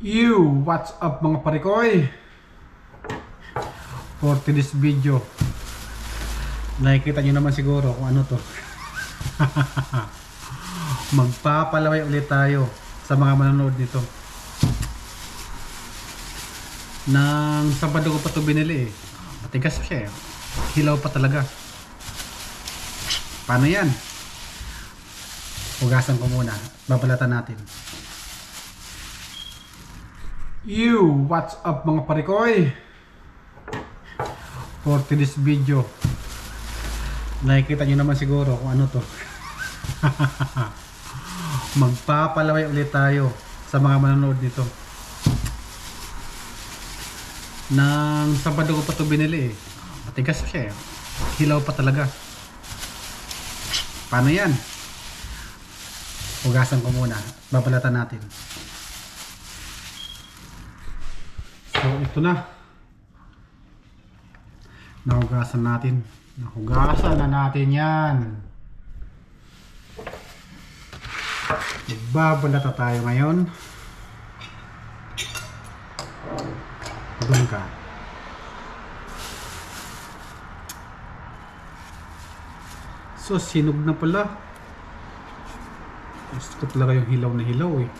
What's up mga parikoy? For today's video, nakikita nyo naman siguro kung ano to. Magpapalaway ulit tayo sa mga manonood nito. Nang Sabado ko pa ito binili eh. Matigas siya eh. Hilaw pa talaga. Paano yan? Hugasan ko muna. Babalatan natin. What's up mga parikoy? For today's video, nakikita nyo naman siguro kung ano to. Magpapalaway ulit tayo sa mga manonood nito. Nang Sabado ko pa ito binili eh. Matigas siya eh. Hilaw pa talaga. Paano yan? Hugasan ko muna. Babalatan natin. So ito na. Nahugasan natin. Nahugasan na natin yan. Magbabalata tayo ngayon. Doon ka. So sinog na pala. Gusto ko talaga yung hilaw na hilaw eh.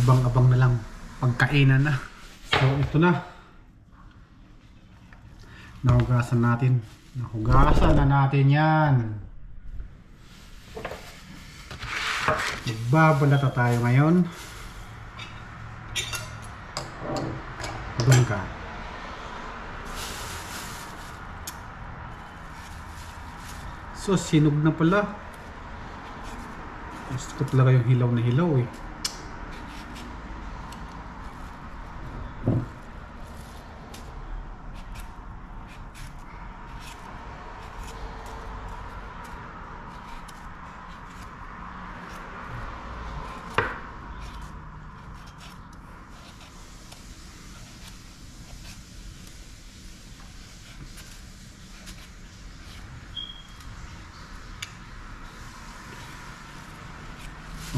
Abang-abang na lang pagkainan na. So ito na. Nahugasan natin. Nahugasan na natin yan. Magbabalata tayo ngayon. Doon ka. So sinog na pala. Gusto ko talaga yung hilaw na hilaw eh.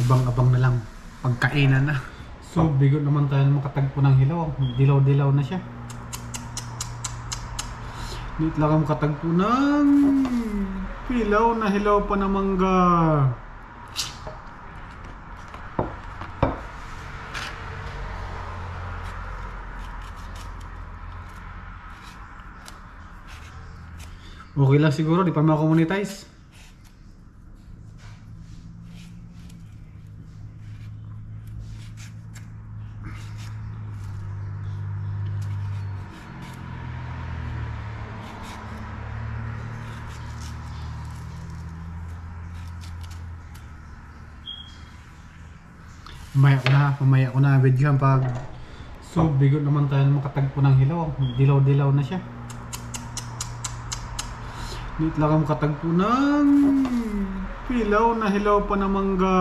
Abang-abang na lang pagkainan na. So bigo naman tayo makatagpo ng hilaw. Dilaw-dilaw na siya. Dito lang makatagpo ng hilaw na hilaw pa na mangga. Okay lang siguro, di pa makamonetize. Mamaya ko na videohan pag so bigo naman tayo makatagpo ng hilaw. Dilaw-dilaw na siya. Dito lang makatagpo ng hilaw na hilaw pa na mangga.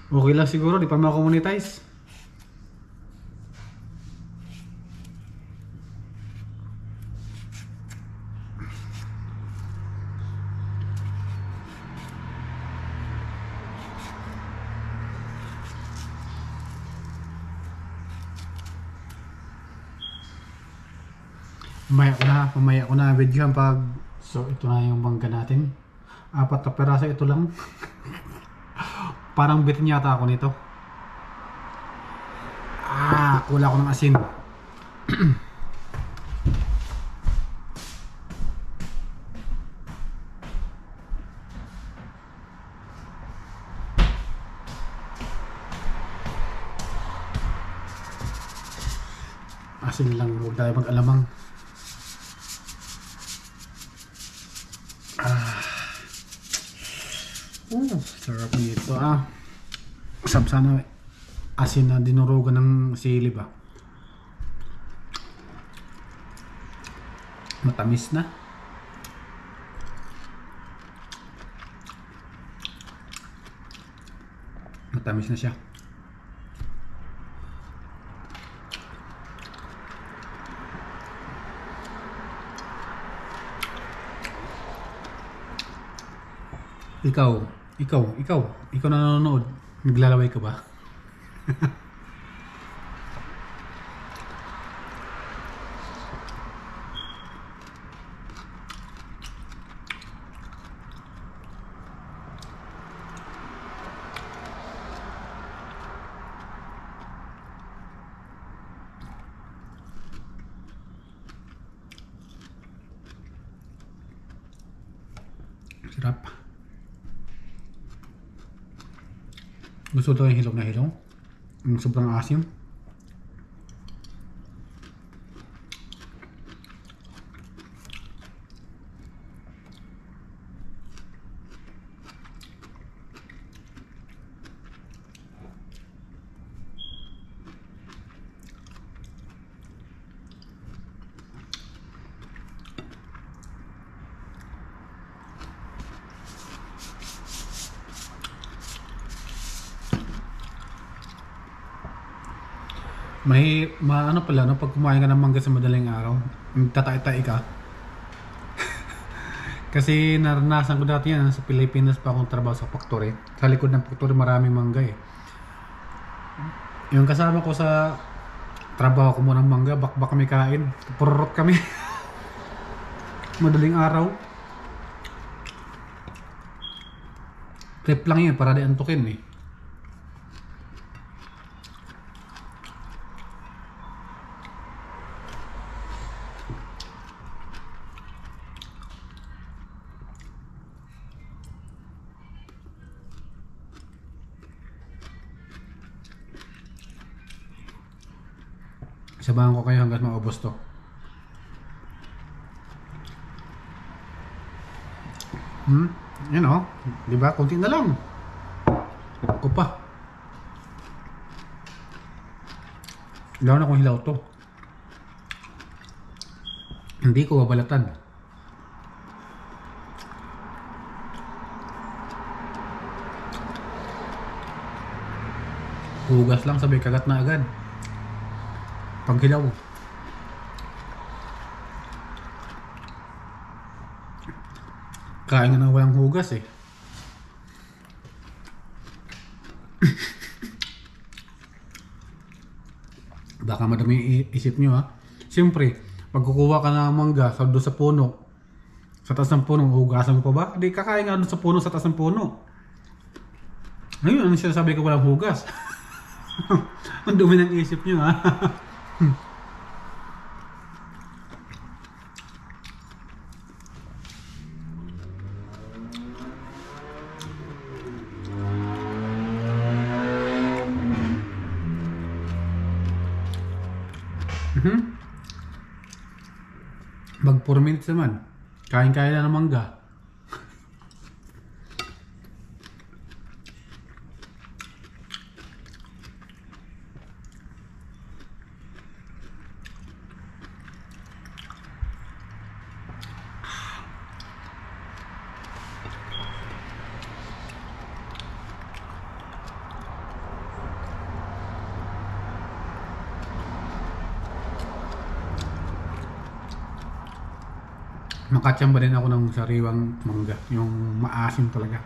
Okay lang siguro, di pa makamonetize. Mamaya ko na videohan pag so ito na yung mangga natin. 4 na peraso ito lang. Parang bitin yata ako nito. Kulang ko ng asin. Asin lang, huwag tayo mag-alamang. Sarap nito ah. Sarap sana asin na dinurugan ng sili ba. Matamis na. Matamis na siya. Ikaw na nanonood. Naglalaway ka ba? Sarap. Gusto ko yung hilog na hilong. Yung sobrang asim. Ano pala, no? Pag kumain ka ng mangga sa madaling araw, tatay-tay ka. Kasi naranasan ko dati yan sa Pilipinas pa akong trabaho sa factory. Sa likod ng factory maraming mangga eh. Yung kasama ko sa trabaho ko muna ng mangga, bakbak kami kain. Pururot kami. Madaling araw. Trip lang yun para di antukin eh. Sabahan ko kayo hanggang maubos to. Yan o. Diba? Kunti na lang. Ako pa. Lalo na kung hilaw to. Hindi ko babalatan. Hugas lang, sabi kagat na agad. Pag hilaw. Kain nga na walang hugas eh. Baka madami isip nyo ha. Siyempre, pag kukuha ka ng mangga sa doon sa puno, sa taas ng puno, hugasan mo pa ba? Di kakain nga doon sa puno, sa taas ng puno. Ayun, ano siya sabi ko walang hugas? Ang dumi ng isip nyo ha. Mag 4 minutes naman. Kain-kain na ng mangga. Makatsamba din ako ng sariwang mangga, yung maasim talaga.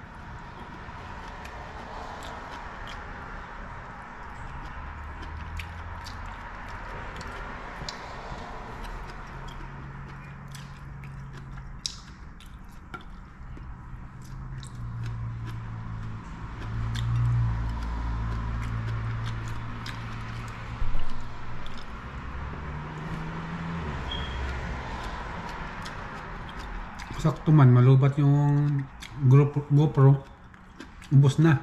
Sakto man, malubat yung GoPro, ubos na.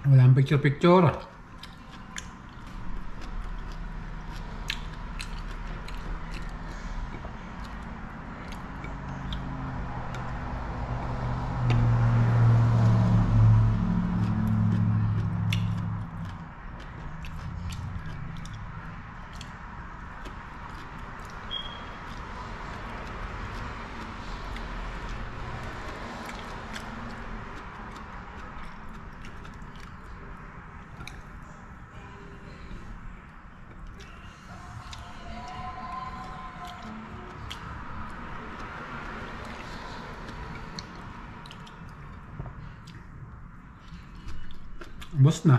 Walang picture-picture. Ubos na.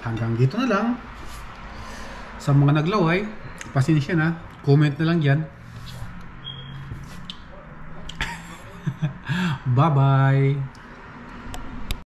Hanggang dito na lang. Sa mga naglaway, pasensya na. Comment na lang dyan. Bye bye.